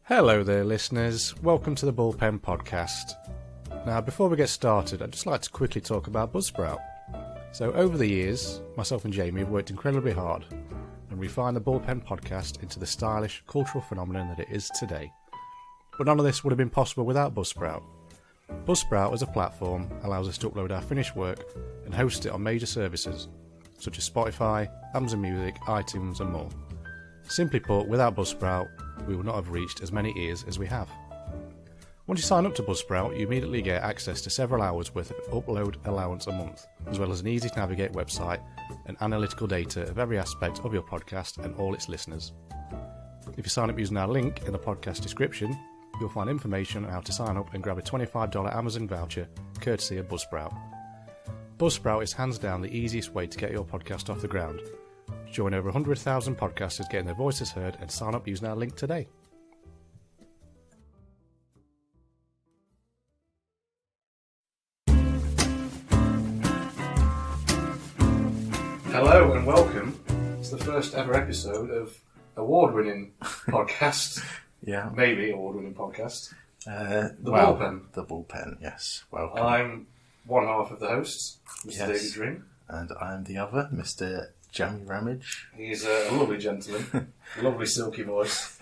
Hello there, listeners. Welcome to the Bullpen podcast. Now, before we get started, I'd just like to quickly talk about Buzzsprout. So, over the years, myself and Jamie have worked incredibly hard and refined the Bullpen podcast into the stylish, cultural phenomenon that it is today. But none of this would have been possible without Buzzsprout. Buzzsprout as a platform allows us to upload our finished work and host it on major services such as Spotify, Amazon Music, iTunes and more. Simply put, without Buzzsprout, we would not have reached as many ears as we have. Once you sign up to Buzzsprout, you immediately get access to several hours worth of upload allowance a month, as well as an easy to navigate website and analytical data of every aspect of your podcast and all its listeners. If you sign up using our link in the podcast description, you'll find information on how to sign up and grab a $25 Amazon voucher courtesy of Buzzsprout. Buzzsprout is hands down the easiest way to get your podcast off the ground. Join over 100,000 podcasters getting their voices heard and sign up using our link today. Hello and welcome. It's the first ever episode of award-winning podcast. Yeah. Maybe award-winning podcast. Bullpen. The Bullpen, yes. Welcome. I'm one half of the hosts, Mr. Yes. David Dring. And I'm the other, Mr. Ramage. He's a lovely gentleman, lovely silky voice.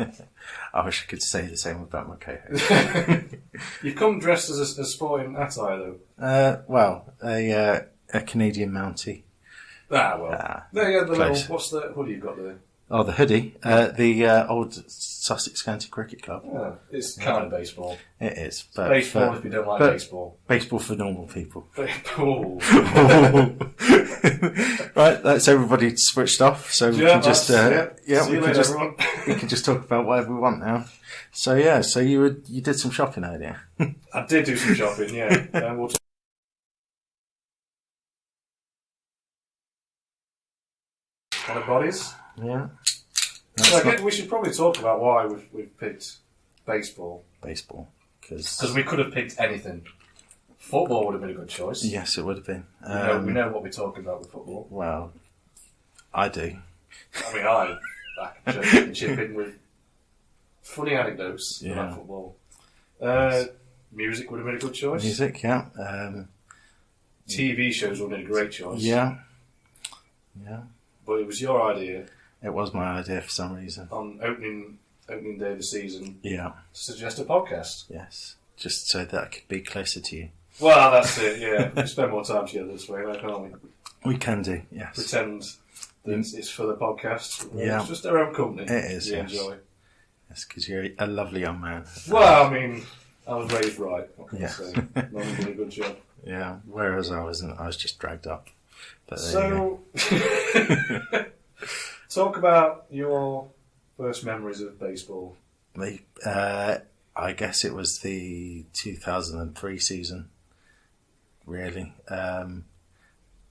I wish I could say the same about my co-host. You've come dressed as a sporting attire, though. A Canadian Mountie. There you go, close. What's the hoodie you've got there? Oh, the hoodie. The old Sussex County Cricket Club. Yeah, it's kind of baseball. It is. But Baseball if you don't like baseball. Baseball for normal people. Baseball. Right, that's everybody switched off, so we can just See you later, everyone. we can just talk about whatever we want now. So yeah, so you did some shopping earlier. I did do some shopping, yeah. We'll talk. Kind of bodies. Yeah. We should probably talk about why we've picked baseball. Baseball, because we could have picked anything. Football would have been a good choice. Yes, it would have been. We know what we're talking about with football. Well, I do. I mean, I can chip in with funny anecdotes about football. Music would have been a good choice. Music, yeah. TV shows would have been a great choice. Yeah. But it was your idea. It was my idea for some reason. On opening day of the season. Yeah. To suggest a podcast. Yes. Just so that I could be closer to you. Well, that's it, yeah. We spend more time together this way, can't we? We can do, yes. Pretend that it's for the podcast. Yeah. It's just our own company. It is, we yes. Enjoy. Yes, because you're a lovely young man. Well, I mean, I was raised right. What can I Yes. say? Mum did a good job. Yeah, whereas I wasn't. I was just dragged up. But So, talk about your first memories of baseball. I guess it was the 2003 season, really.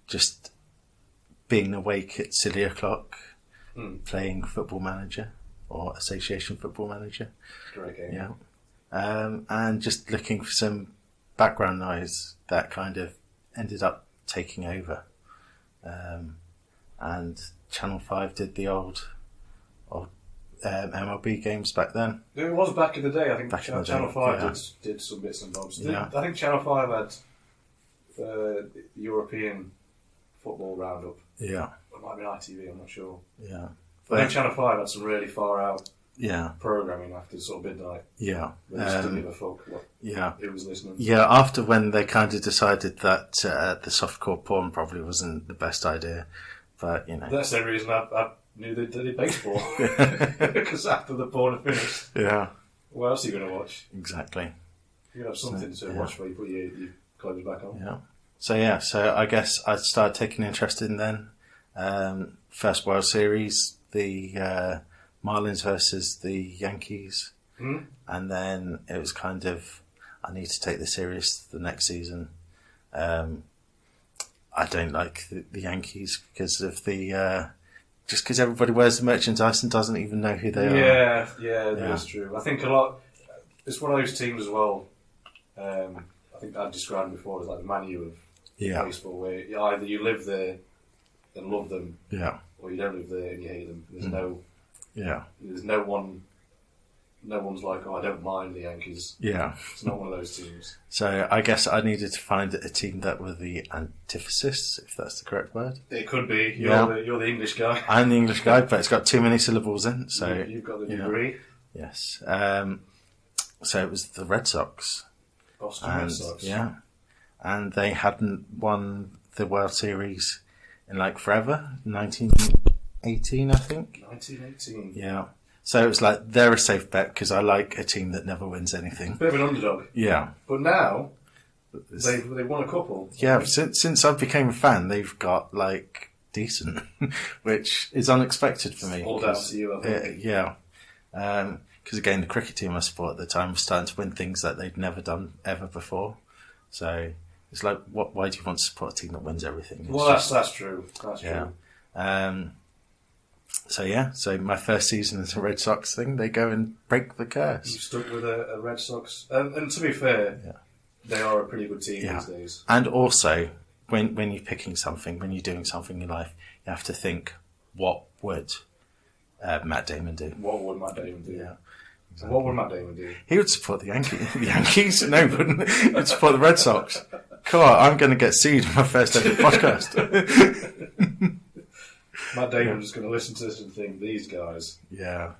Just being awake at silly o'clock, playing Football Manager or Association Football Manager. Great game. Yeah. And just looking for some background noise that kind of ended up taking over. And Channel 5 did the old MLB games back then. It was back in the day. I think Channel Channel 5 did some bits and bobs. Yeah. I think Channel 5 had European football roundup. Yeah. It might have been ITV, I'm not sure. Yeah. I think Channel 5 had some really far out Yeah. programming after sort of midnight. Yeah. They just didn't give a fuck who was listening. Yeah, after when they kind of decided that the softcore porn probably wasn't the best idea. But, That's the reason I knew they did baseball. Because after the porn had finished, Yeah. what else are you going to watch? Exactly. You're going to have something to watch where you put your clothes back on. Yeah. So I guess I started taking interest in then. First World Series, the Marlins versus the Yankees. Mm. And then it was kind of, I need to take this serious the next season. I don't like the Yankees because of just because everybody wears the merchandise and doesn't even know who they are. Yeah, that's true. I think a lot, it's one of those teams as well, I think I've described before as like the Man U of baseball, where either you live there and love them, or you don't live there and you hate them. There's no no one's like, oh, I don't mind the Yankees. Yeah. It's not one of those teams. So I guess I needed to find a team that were the antithesis, if that's the correct word. It could be. You're the English guy. I'm the English guy, but it's got too many syllables in. So You've got the degree. Yes. So it was the Red Sox. Boston Red Sox. Yeah. And they hadn't won the World Series in like forever. 1918, I think. 1918. Yeah. So it was like, they're a safe bet because I like a team that never wins anything. Bit of an underdog. Yeah. But now, they've won a couple. Yeah, since I became a fan, they've got like decent, which is unexpected for me. All down to you, I think. Yeah. Because again, the cricket team I support at the time was starting to win things that they'd never done ever before. So it's like, why do you want to support a team that wins everything? Well, that's true. That's true. So my first season as a Red Sox thing, they go and break the curse. You stuck with a Red Sox, and to be fair, they are a pretty good team these days. And also, when you're picking something, when you're doing something in life, you have to think, what would Matt Damon do? What would Matt Damon do? Yeah. Exactly. What would Matt Damon do? He would support the Yankees. No, he wouldn't. He would support the Red Sox. Come on, I'm going to get sued in my first ever podcast. Matt Damon's just going to listen to this and think, these guys are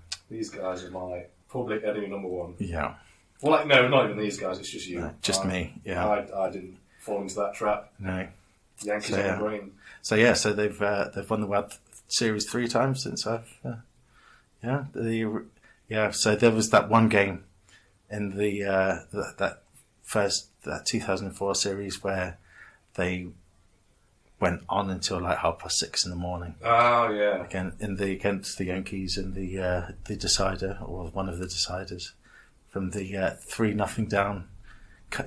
my public enemy number one. Yeah. Well, like, no, not even these guys, it's just you. No, just me, yeah. I didn't fall into that trap. No. Yankees on the brain. So they've won the World Series 3 times since I've... so there was that one game in the that 2004 series where they went on until like 6:30 in the morning. Oh yeah. Again against the Yankees in the decider, or one of the deciders, from the 3-0 down,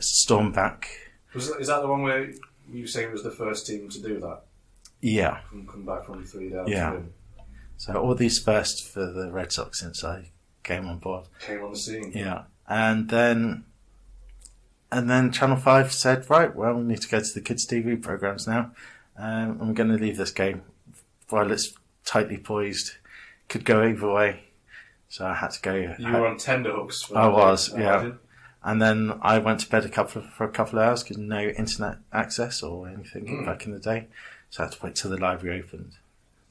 storm back. Is that the one where you say it was the first team to do that? Yeah. And come back from 3 down. Yeah. To win. So all these firsts for the Red Sox since I came on board. Came on the scene. Yeah. And then Channel 5 said, right, well, we need to go to the kids' TV programs now. I'm going to leave this game while it's tightly poised. Could go either way. So I had to go. You were on tenterhooks. I was, yeah. And then I went to bed for a couple of hours because no internet access or anything back in the day. So I had to wait till the library opened.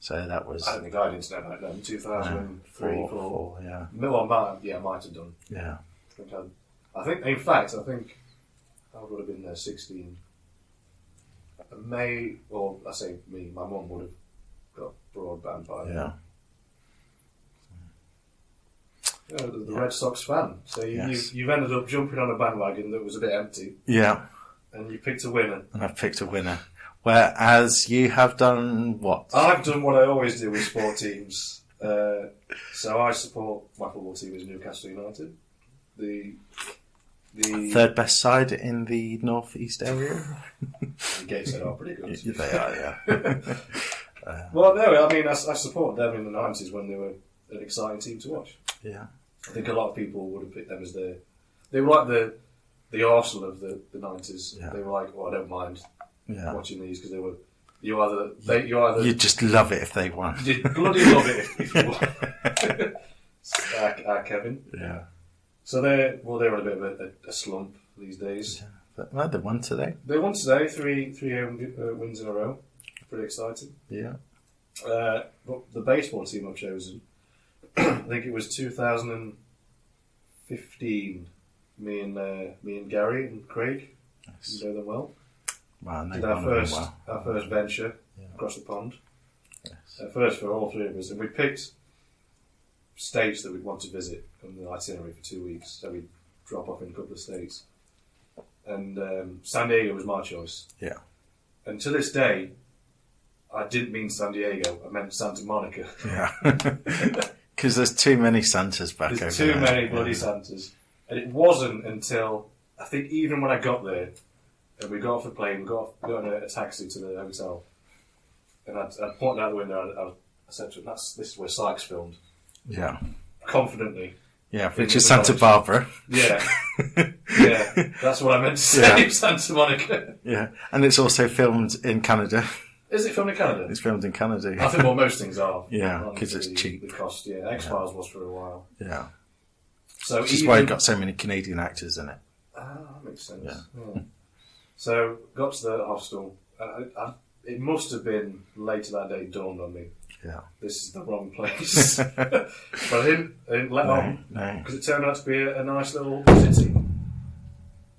So that was... I don't think I had internet back then. 2003, 2004. Yeah. I might have done. Yeah. I think I would have been there 16. My mum would have got broadband by then. Yeah. The Red Sox fan. So you've ended up jumping on a bandwagon that was a bit empty. Yeah. And you picked a winner. And I've picked a winner. Whereas you have done what? I've done what I always do with sport teams. So I support my football team is Newcastle United. The third best side in the North East area. The Gateshead are pretty good. They are, yeah. Well, no, I mean, I supported them in the 90s when they were an exciting team to watch. Yeah. I think a lot of people would have picked them as they were like the Arsenal of the 90s. Yeah. They were like, I don't mind watching these because you just love it if they won. You bloody love it if you won. Kevin. Yeah. So they're on a bit of a slump these days. Well, they won today. They won today, three wins in a row. Pretty exciting. Yeah. But the baseball team I've chosen, I think it was 2015. Me and Gary and Craig, you know them well. Wow, did our first venture across the pond. Yes. First for all three of us, and we picked states that we'd want to visit on the itinerary for 2 weeks. So we'd drop off in a couple of states, and San Diego was my choice. Yeah. And to this day, I didn't mean San Diego. I meant Santa Monica. Yeah. Because there's too many Santas back over there. There's too many bloody Santas. And it wasn't until, I think even when I got there, and we got off the plane, we got in a taxi to the hotel, and I pointed out the window, I said to him, this is where Sykes filmed. Yeah. Confidently. Yeah, which is Santa Barbara. Yeah. Yeah, that's what I meant to say, Santa Monica. Yeah, and it's also filmed in Canada. Is it filmed in Canada? It's filmed in Canada. I think most things are. Yeah, because it's cheap. The cost, X-Files was for a while. Yeah. So which is why it got so many Canadian actors in it. Ah, that makes sense. Yeah. So got to the hostel. It must have been later that day dawned on me. Yeah. This is the wrong place. But I didn't let on. No. Because it turned out to be a nice little city.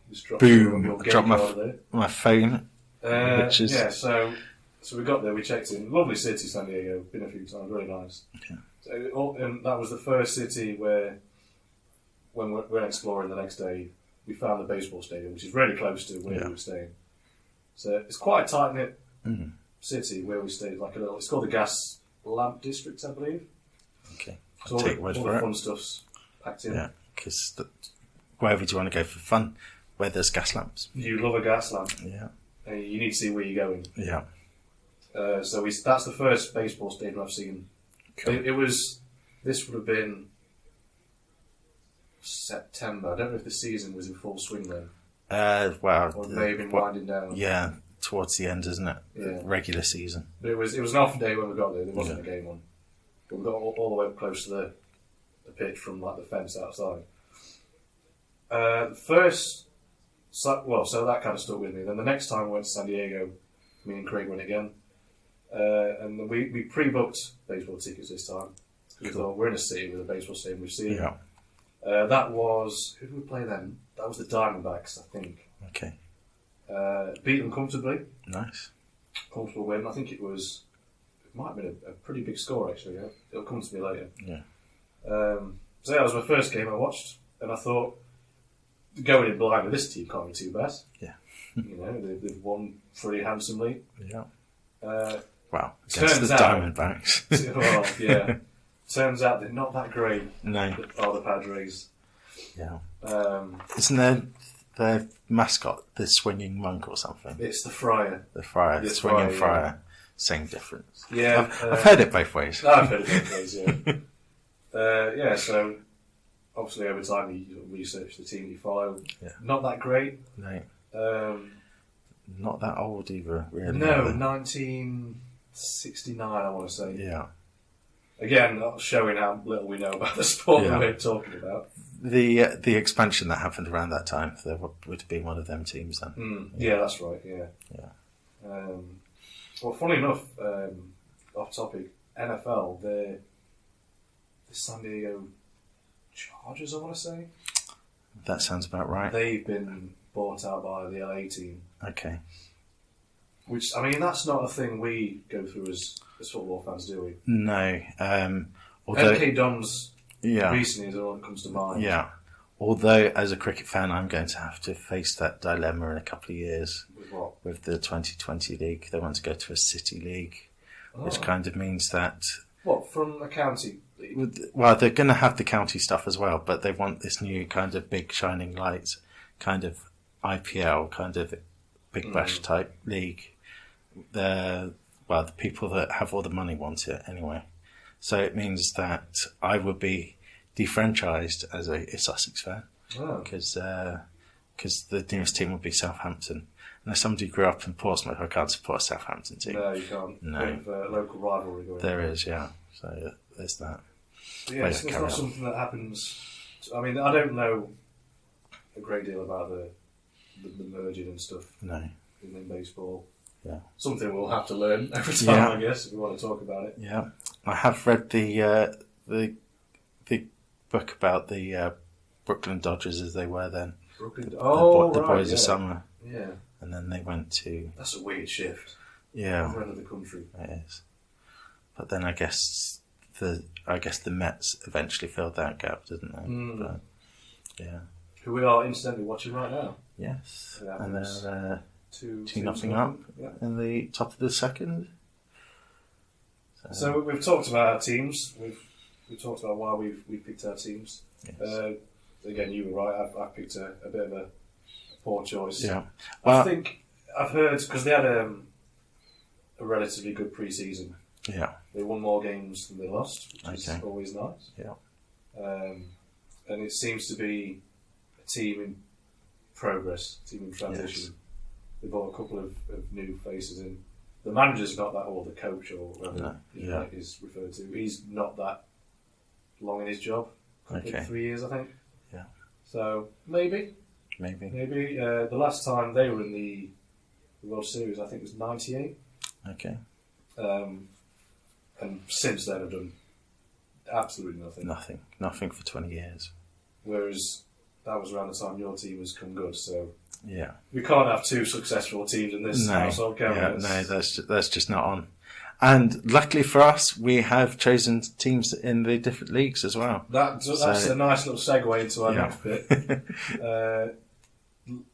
Just Boom! Dropped there. my phone. Which is... Yeah, so we got there, we checked in. Lovely city, San Diego. Been a few times, really nice. Okay. And that was the first city where, when we went exploring the next day, we found the baseball stadium, which is really close to where we were staying. So it's quite a tight-knit city where we stayed. It's called the Gas Lamp District, I believe. Okay. So take word all for the it. fun stuff's packed in. Yeah, because wherever do you want to go for fun, where there's gas lamps. You love a gas lamp. Yeah. And you need to see where you're going. Yeah. So that's the first baseball stadium I've seen. Cool. This would have been September. I don't know if the season was in full swing then. Well, Or it may have been winding down. Yeah, towards the end, isn't it? Yeah. The regular season. But it was an off day when we got there. There wasn't a game on. But we got all the way up close to the pitch from the fence outside. So that kind of stuck with me. Then the next time we went to San Diego, me and Craig went again. And we pre-booked baseball tickets this time. Because we thought, we're in a city with a baseball stadium, we've seen it. That was... Who did we play then? That was the Diamondbacks, I think. Okay. Beat them comfortably. Nice. Comfortable win. I think it might have been a pretty big score, actually. Yeah? It'll come to me later. Yeah. So that was my first game I watched. And I thought, going in blind with this team can't be too bad. Yeah. They've won pretty handsomely. Yeah. Well, against the Diamondbacks. Well, yeah. Turns out they're not that great. No. The Padres. Yeah. Isn't their mascot the swinging monk or something? It's the Friar. The Friar. The swinging Friar. Yeah. Same difference. Yeah. I've heard it both ways. I've heard it both ways, yeah. So obviously over time you research the team you follow. Yeah. Not that great. No. Not that old either, really. No, 1969 I want to say. Yeah. Again, showing how little we know about the sport that we're talking about. The expansion that happened around that time, there would have been one of them teams then. Yeah, that's right, yeah. Well, funny enough, off topic, NFL, the San Diego Chargers, I want to say. That sounds about right. They've been bought out by the LA team. Okay. Which, I mean, that's not a thing we go through as football fans, do we? No. MK Dons recently is all that comes to mind. Yeah. Although, as a cricket fan, I'm going to have to face that dilemma in a couple of years. With what? With the 2020 league. They want to go to a city league, which kind of means that... What, from a county league? Well, they're going to have the county stuff as well, but they want this new kind of big shining lights, kind of IPL, kind of Big Bash type league. The people that have all the money want it anyway. So it means that I would be defranchised as a Sussex fan because the nearest team would be Southampton. And as somebody who grew up in Portsmouth, I can't support a Southampton team. No, you can't. No. With local rivalry going on. There is, yeah. So there's that. Yeah, it's not something that happens. I mean, I don't know a great deal about the merging and stuff. No. In baseball. Yeah. Something we'll have to learn every time, I guess, if we want to talk about it. Yeah. I have read the book about the Brooklyn Dodgers as they were then. The Boys of Summer. Yeah. And then they went to... That's a weird shift. Yeah. Friend of the country. It is. But then I guess the Mets eventually filled that gap, didn't they? But, yeah. Who we are incidentally watching right now. Yes. And they're 2-0 up in the top of the second. So we've talked about our teams. We've talked about why we've picked our teams. Yes. Again, you were right. I picked a bit of a poor choice. Yeah. Well, I think I've heard, because they had a relatively good pre-season. Yeah. They won more games than they lost, which is always nice. Yeah. And it seems to be a team in progress, a team in transition. Yes. They brought a couple of new faces in. The manager's not that old, the coach or whatever is referred to. He's not that long in his job. 3 years, I think. Yeah. So maybe. The last time they were in the World Series, I think, was '98. Okay. And since then, have done absolutely nothing. Nothing for 20 years. Whereas that was around the time your team has come good. So yeah, we can't have two successful teams in this household, can we? No, that's just not on. And luckily for us, we have chosen teams in the different leagues as well. That's a nice little segue into our next bit.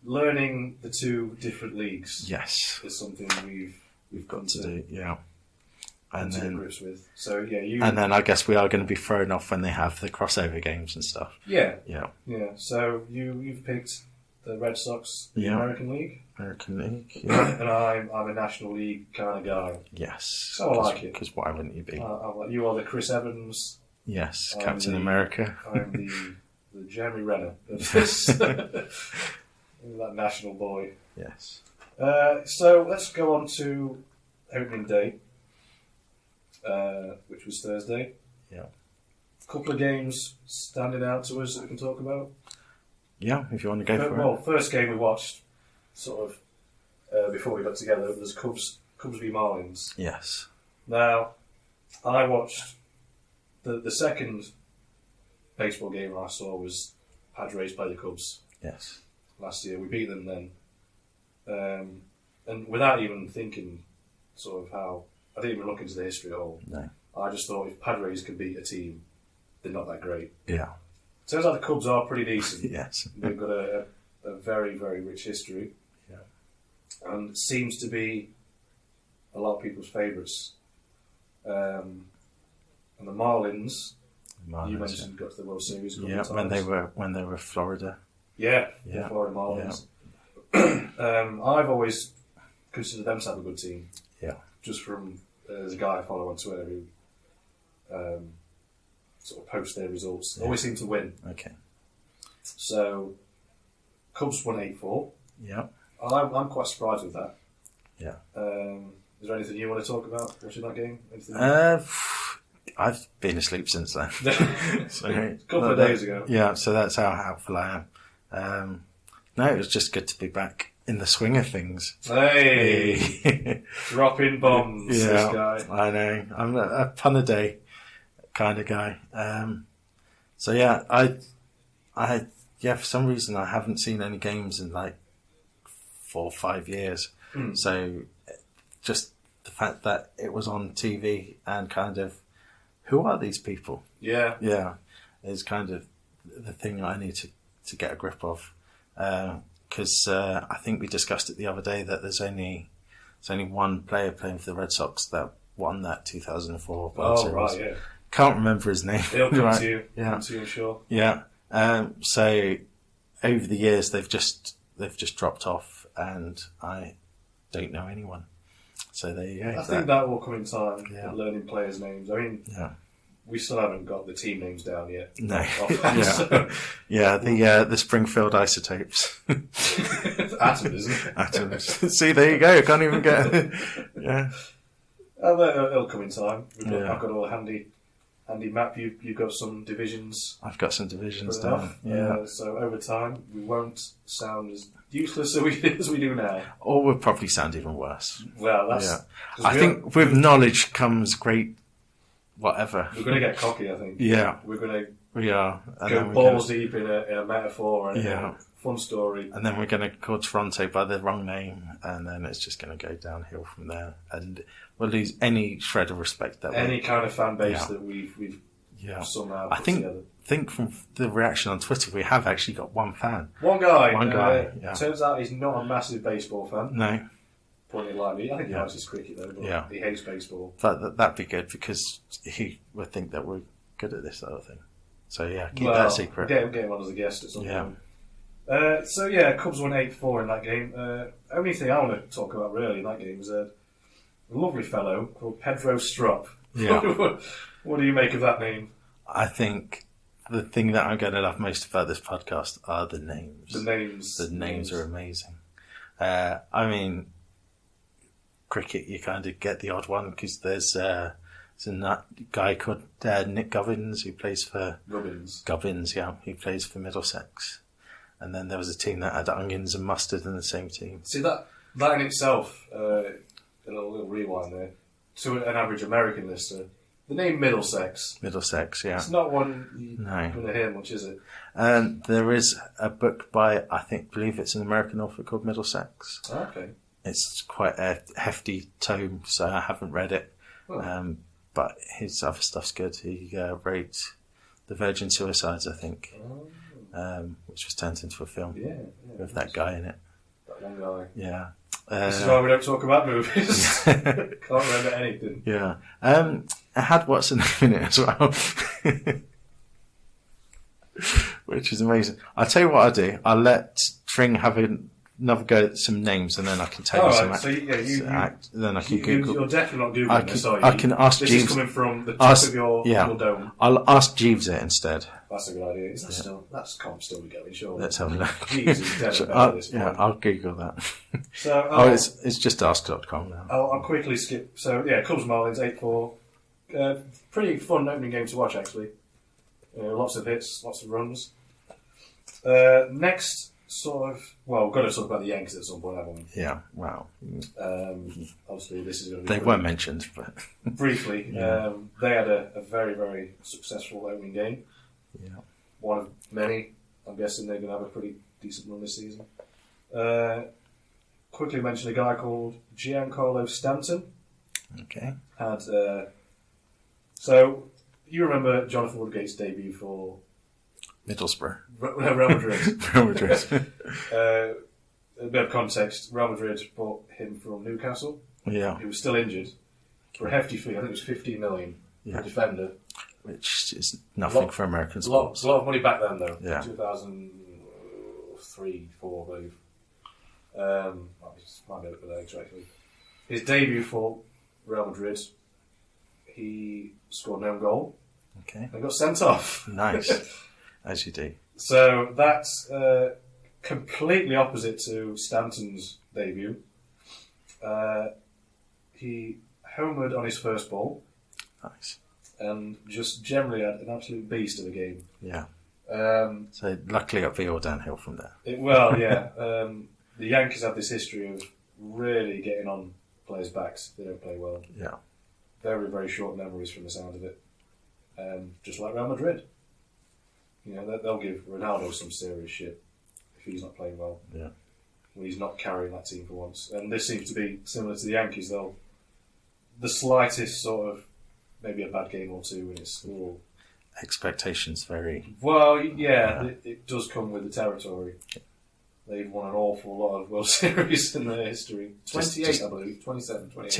Learning the two different leagues. Yes, is something we've got to do. Yeah. And then grips with. So and then I guess we are going to be thrown off when they have the crossover games and stuff. Yeah. Yeah. So you've picked the Red Sox, the American League. American League. Yeah. And I'm a National League kind of guy. Yes. So I like it. Because why wouldn't you be? You are the Chris Evans. Yes, Captain America. I'm the Jeremy Renner of this. That national boy. Yes. So let's go on to opening day. Which was Thursday. Yeah. A couple of games standing out to us that we can talk about. Yeah, if you want to go for it. Well, first game we watched, sort of, before we got together, was Cubs v Marlins. Yes. Now, I watched the second baseball game I saw was Padres play the Cubs. Yes. Last year. We beat them then. And without even thinking sort of how... I didn't even look into the history at all. No. I just thought if Padres can beat a team, they're not that great. Yeah. Turns out the Cubs are pretty decent. Yes. They've got a very, very rich history. Yeah. And seems to be a lot of people's favourites. And the Marlins, you mentioned, got to the World Series a couple of times. when they were Florida. Yeah. The Florida Marlins. Yeah. I've always considered them to have a good team. Yeah. Just from there's a guy I follow on Twitter who sort of posts their results. They always seem to win. Okay. So Cubs won 8-4. Yeah. I'm quite surprised with that. Yeah. Is there anything you want to talk about watching that game? I've been asleep since then. So, a couple of days ago. Yeah, so that's how helpful I am. No, it was just good to be back in the swing of things. Hey! Dropping bombs, this guy. I know. I'm a pun a day kind of guy. So yeah, I for some reason I haven't seen any games in like 4 or 5 years. So just the fact that it was on TV and kind of, who are these people? Yeah. Yeah. Is kind of the thing I need to get a grip of. Because I think we discussed it the other day that there's only one player playing for the Red Sox that won that 2004 World Series. Right, yeah. Can't remember his name. He'll come right. to you. Yeah. Come to you, I'm sure. Yeah. So over the years they've just dropped off, and I don't know anyone. So there you go. I think that will come in time. Yeah. Learning players' names. I mean. Yeah. We still haven't got the team names down yet. No. So. Yeah, the Springfield Isotopes. Atom, isn't it? Atoms. See, there you go. Can't even get... Yeah. It'll come in time. I've got all handy map. You've got some divisions. I've got some divisions down. Yeah. So over time, we won't sound as useless as we do now. Or we'll probably sound even worse. Well, that's... Yeah. I think with knowledge comes great... whatever. We're going to get cocky, I think. Yeah. We're going We are. to go balls deep in a metaphor and a fun story. And then we're going to call Toronto by the wrong name, and then it's just going to go downhill from there. And we'll lose any shred of respect that any kind of fan base that we've somehow put together. I think from the reaction on Twitter, we have actually got one fan. One guy. Yeah. Turns out he's not a massive baseball fan. No. Putting it lightly. I think he likes his cricket though, but he hates baseball. But that'd be good because he would think that we're good at this sort of thing. So yeah, keep that secret. Get him on as a guest at some point. Cubs won 8-4 in that game. Only thing I want to talk about really in that game is a lovely fellow called Pedro Strop. Yeah. What do you make of that name? I think the thing that I'm going to love most about this podcast are the names. The names are amazing. I mean, cricket, you kind of get the odd one because there's And that guy called Nick Gubbins, who plays for... Gubbins, yeah. He plays for Middlesex. And then there was a team that had onions and mustard in the same team. See, that in itself, a little rewind there, to an average American listener, the name Middlesex. Middlesex, yeah. It's not one you're going to hear much, is it? There is a book by, believe it's an American author called Middlesex. Okay. It's quite a hefty tome, so I haven't read it. Oh. But his other stuff's good. He wrote The Virgin Suicides, I think, which was turned into a film with that guy in it. That one guy. Yeah. This is why we don't talk about movies. Can't remember anything. Yeah. I had What's Her Name in it as well. Which is amazing. I'll tell you what I'll do. I'll let Dring have another go at some names, and then I can tell you some then I can Google. You're definitely not Googling this, are you? I can ask This Jeeves. is coming from the top of your dome. I'll ask Jeeves it instead. That's a good idea. Is that that's comp still going, sure. Let's have a look. Jeeves is definitely better at this point. I'll Google that. So, it's just ask.com now. I'll quickly skip. So, Cubs Marlins 8-4. Pretty fun opening game to watch, actually. Lots of hits, lots of runs. Next, we've got to talk about the Yankees at some point, haven't we? Yeah, wow. Obviously, this is going to be... They weren't mentioned, but... Briefly, they had a very, very successful opening game. Yeah. One of many. I'm guessing they're going to have a pretty decent run this season. Quickly mention a guy called Giancarlo Stanton. Okay. So, you remember Jonathan Woodgate's debut for... Middlesbrough. Real Madrid. Real Madrid. A bit of context. Real Madrid bought him from Newcastle. Yeah. He was still injured. For a hefty fee, I think it was 15 million for a defender. Which is nothing for American sports. A lot of money back then, though. Yeah. 2003, 4, I believe. Might be a bit later, actually. His debut for Real Madrid, he scored no goal. Okay. And got sent off. Nice. As you do. So that's completely opposite to Stanton's debut. He homered on his first ball. Nice. And just generally had an absolute beast of a game. Yeah. So luckily it'll be all downhill from there. The Yankees have this history of really getting on players' backs if they don't play well. Yeah. Very, very short memories from the sound of it. Just like Real Madrid. They'll give Ronaldo some serious shit if he's not playing well. Yeah. When he's not carrying that team for once. And this seems to be similar to the Yankees, though. The slightest sort of, maybe a bad game or two, and it's all... Expectations vary. Well, it does come with the territory. They've won an awful lot of World Series in their history. 28, I believe. 27, 28.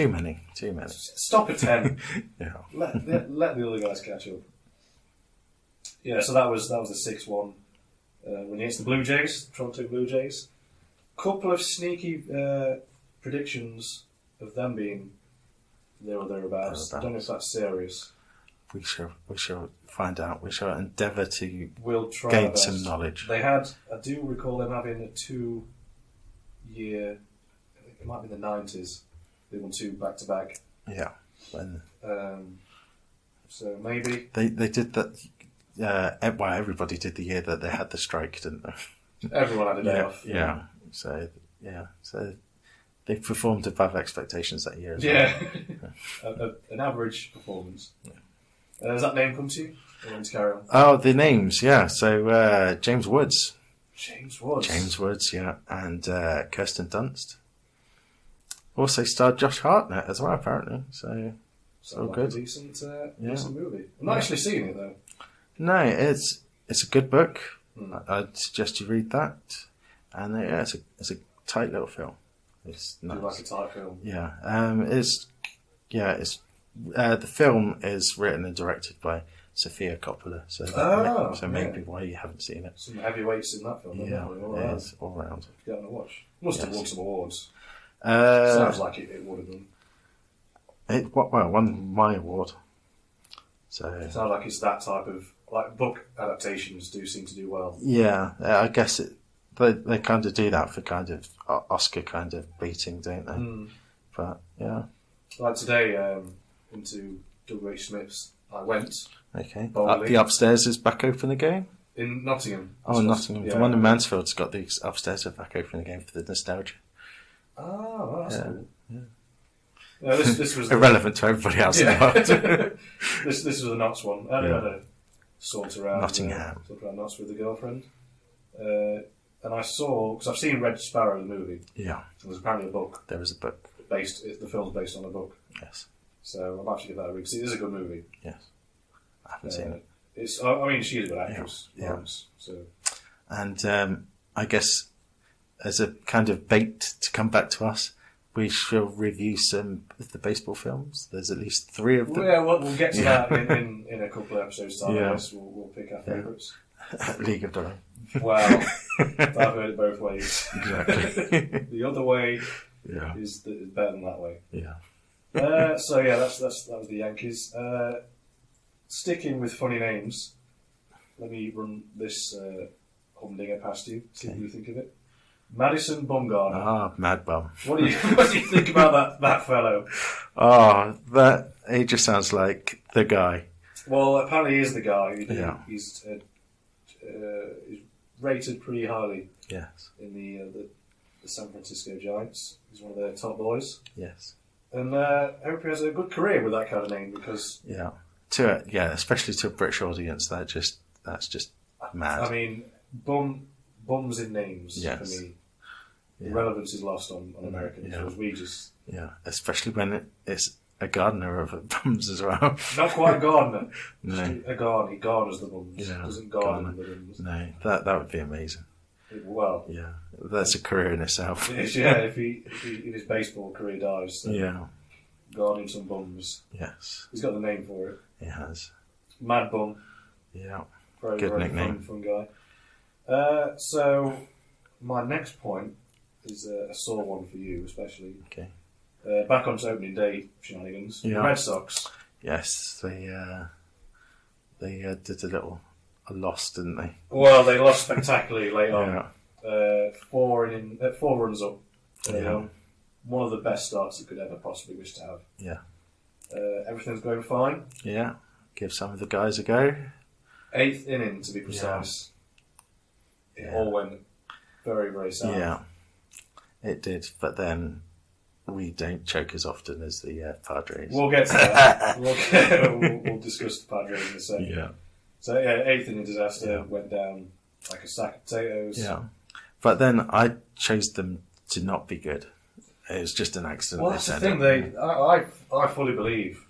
Too many. Stop at 10. Yeah. Let the other guys catch up. Yeah, so that was a 6-1 win against the Blue Jays, Toronto Blue Jays. Couple of sneaky predictions of them being there or thereabouts. I don't know if that's serious. We shall find out. We shall endeavour to gain some knowledge. I do recall them having a 2-year, I think it might be the 90s. They won 2 back-to-back. Yeah. So maybe... They did that... everybody did the year that they had the strike, didn't they? Everyone had a day off. Yeah. So they performed above expectations that year as well. An average performance. Yeah. Does that name come to you? Or want to carry on? Oh, the names, yeah. So James Woods. James Woods, yeah. And Kirsten Dunst. Also starred Josh Hartnett as well, apparently. So it's all good. Decent movie. I'm not actually seeing it, though. No, it's a good book. I'd suggest you read that. And it's a tight little film. It's nice. Do you like a tight film? Yeah. The film is written and directed by Sofia Coppola, so maybe why you haven't seen it. Some heavyweights in that film. It is all round. Get on a watch. Must have won some awards. Sounds like it would have done. It won my award. So it sounds like it's that type of book adaptations do seem to do well. Yeah, I guess they kind of do that for kind of Oscar kind of beating, don't they? But yeah, like today, into W.H. Smith's. I went. Okay. Boldly. The upstairs is back open again? In Nottingham. Oh, Nottingham. Yeah. The one in Mansfield's got the upstairs are back open again for the nostalgia. Oh, well, that's cool. Yeah. No, this was irrelevant to everybody else in the world. This was the Notts one. I had a sort around Nottingham. Sort around Notts with the girlfriend. And I saw, because I've seen Red Sparrow, the movie. Yeah. There's apparently a book. There is a book. The film's based on a book. Yes. So I'm actually give that a read, because it is a good movie. Yes. I haven't seen it. I mean, she's a good actress. Yeah. Lawrence, so. And I guess as a kind of bait to come back to us, we shall review some of the baseball films. There's at least 3 of them. Well, yeah, we'll get to that in a couple of episodes' time. Yeah. I guess we'll pick our favourites. League of Their Own. Wow. I've heard it both ways. Exactly. The other way Yeah. is better than that way. Yeah. So yeah, that was the Yankees. Sticking with funny names, let me run this humdinger past you. See what you think of it. Madison Bumgarner. Ah, Mad Bum. What do you think about that fellow? Oh, he just sounds like the guy. Well, apparently he is the guy. Yeah. He's rated pretty highly. Yes. In the San Francisco Giants. He's one of their top boys. Yes. And I hope he has a good career with that kind of name, because especially to a British audience, that's just mad. I mean, bums in names for me. The relevance is lost on Americans, because we just especially when it's a gardener of bums as well. Not quite a gardener. No. A gardener. He garners the bums. Yeah, Doesn't garden the bums. No, that would be amazing. Well, yeah, that's a career in itself. If his baseball career dies, then gardening some bums. Yes, he's got the name for it. He has. Mad Bum. Yeah, very, good very nickname. Fun guy. So my next point is a sore one for you, especially. Okay. Back onto opening day shenanigans. Yeah. The Red Sox. Yes, they did a loss, didn't they? Well, they lost spectacularly late on. 4 runs up. One of the best starts you could ever possibly wish to have. Yeah. Everything's going fine. Yeah. Give some of the guys a go. 8th inning, to be precise. It all went very, very south. Yeah, it did. But then we don't choke as often as the Padres. We'll get to that. we'll discuss the Padres in a second. Yeah. So, 8th inning disaster went down like a sack of potatoes. Yeah. But then I chose them to not be good. It was just an accident. Well, that's the thing. I fully believe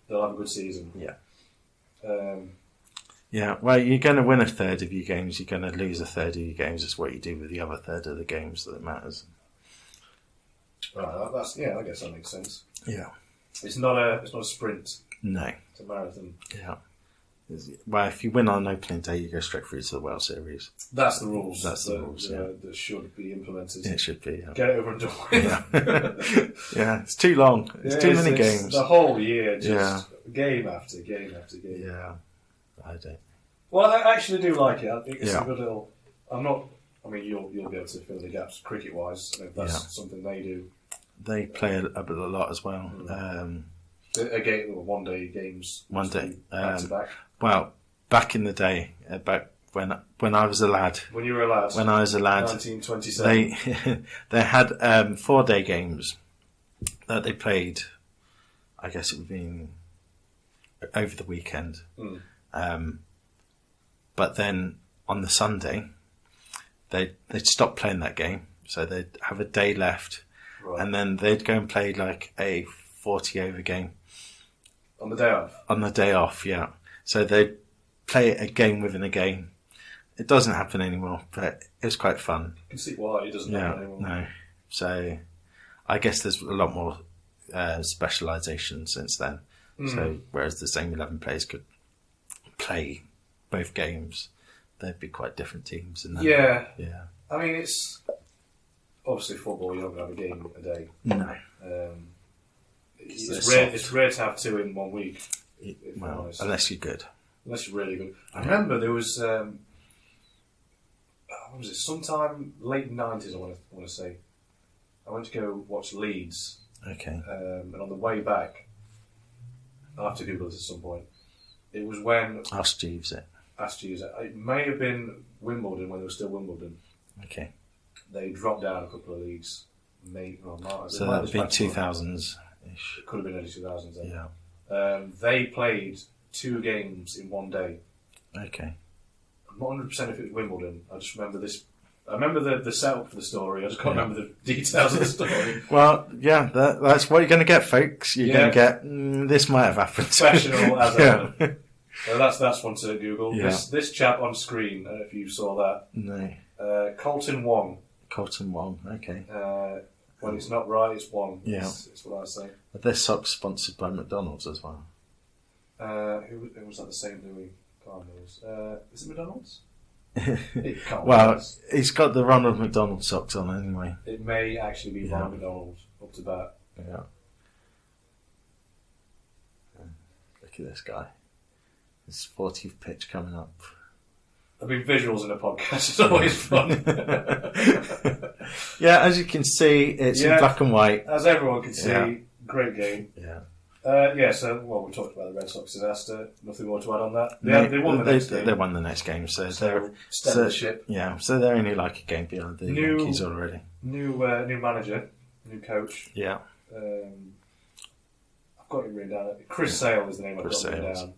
they'll have a good season. Yeah. Yeah, well, you're going to win a third of your games. You're going to lose a third of your games. It's what you do with the other third of the games that matters. Right, I guess that makes sense. Yeah. It's not a sprint. No. It's a marathon. Yeah. Well, if you win on opening day, you go straight through to the World Series. That's the rules. That's the rules. That should be implemented. It should be. Yeah. Get it over and done with. Yeah, it's too long. It's too many games. The whole year, just game after game after game. Yeah, I don't. Well, I actually do like it. I think it's a good little. I'm not. I mean, you'll be able to fill the gaps cricket-wise. If that's something they do. They play a lot as well. One day games. One day, back to back. Well, back in the day, back when I was a lad. When you were a lad. When I was a lad. 1927. They had 4-day games that they played. I guess it would have been over the weekend. But then on the Sunday, they'd stop playing that game, so they'd have a day left, and then they'd go and play like a 40-over game. On the day off? On the day off, yeah. So they'd play a game within a game. It doesn't happen anymore, but it was quite fun. You can see why it doesn't happen anymore. No. So I guess there's a lot more specialisation since then. So whereas the same 11 players could play both games, they'd be quite different teams. Yeah. I mean, it's obviously football. You're not going to have a game a day. No. It's rare to have 2 in 1 week. Unless you're good. Unless you're really good. I remember there was what was it? Sometime late 90s. I want to say. I went to go watch Leeds. Okay. And on the way back, I'll have to Google this at some point. It was when... Ask Jeeves it. It may have been Wimbledon when it was still Wimbledon. Okay. They dropped down a couple of leagues. So that would be 2000s. It could have been early 2000s then. Yeah. They played 2 games in one day. Okay. I'm not 100% if it was Wimbledon. I just remember this. I remember the setup for the story. I just can't remember the details of the story. Well, yeah, that's what you're going to get, folks. You're going to get, this might have happened. Professional as ever. So that's one to Google. Yeah. This chap on screen, I don't know if you saw that. No. Colton Wong. Colton Wong, okay. When it's not right, it's Wong. Yeah. It's what I say. Are their socks sponsored by McDonald's as well? Who was that the same Louis Cardinals? Is it McDonald's? It can't well, he's got the Ronald McDonald socks on anyway. It may actually be Ronald McDonald up to bat. Yeah. Look at this guy. His 40th pitch coming up. I mean, visuals in a podcast is always fun. Yeah, as you can see, it's in black and white. As everyone can see, great game. Yeah. We talked about the Red Sox disaster. Nothing more to add on that. They won the next game. They won the next game, so they're steady the ship. Yeah, so they're only like a game behind the Yankees already. New manager, new coach. Yeah. I've got it written down. Chris Sale is the name I've got written down.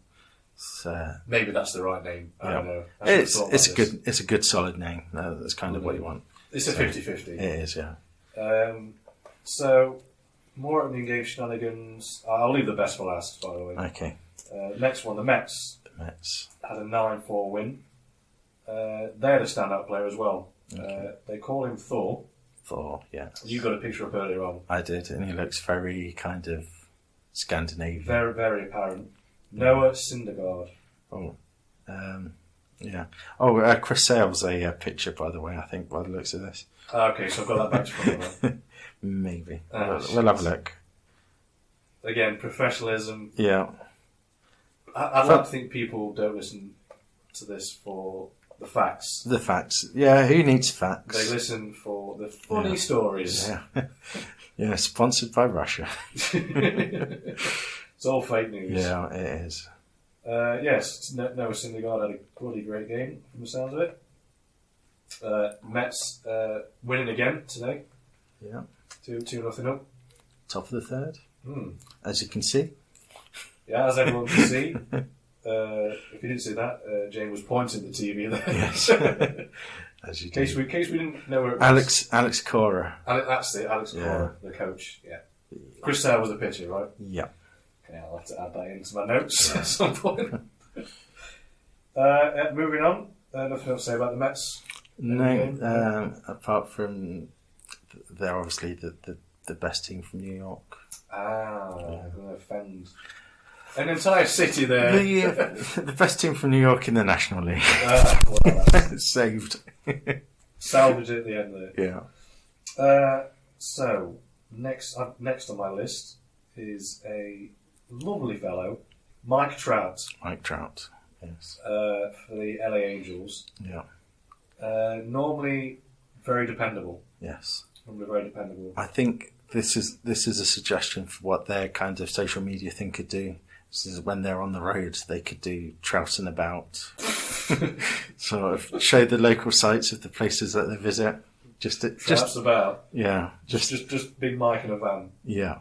Maybe that's the right name. I don't know. It's a good solid name. That's kind of what you want. It's a 50-50. It is, yeah. So, more of the in-game shenanigans. I'll leave the best for last, by the way. Okay. Next one, the Mets. The Mets had a 9-4 win. They had a standout player as well. Okay. They call him Thor. Thor, yeah. You got a picture up earlier on. I did, and he looks very kind of Scandinavian. Very, very apparent. Noah Syndergaard. Oh, yeah. Oh, Chris Sale's a picture, by the way, I think, by the looks of this. Okay, so I've got that back to front. Maybe. We'll have a look. Again, professionalism. Yeah. I'd like to think people don't listen to this for the facts. The facts. Yeah, who needs facts? They listen for the funny stories. Yeah. Yeah, sponsored by Russia. It's all fake news. Yeah, it is. Yes, Noah Syndergaard had a bloody great game from the sounds of it. Mets winning again today. Yeah. 2-0 up. Top of the third, as you can see. Yeah, as everyone can see. If you didn't see that, Jane was pointing at the TV there. Yes. As you do. In case we didn't know where it was. Alex Cora. That's it, Alex Cora, the coach. Yeah. Chris Sale was the pitcher, right? Yeah. Okay, I'll have to add that into my notes at some point. Moving on. Nothing else to say about the Mets? No, apart from they're obviously the best team from New York. I'm going to offend an entire city there. The best team from New York in the National League. Saved. Salvage at the end there. Yeah. So, next on my list is a lovely fellow, Mike Trout. Mike Trout, yes. For the LA Angels. Yeah. Normally very dependable. Yes. Normally very dependable. I think this is a suggestion for what their kind of social media thing could do. This is when they're on the road, they could do trouting about, sort of show the local sites of the places that they visit. Just about. Yeah. Just Big Mike in a van. Yeah.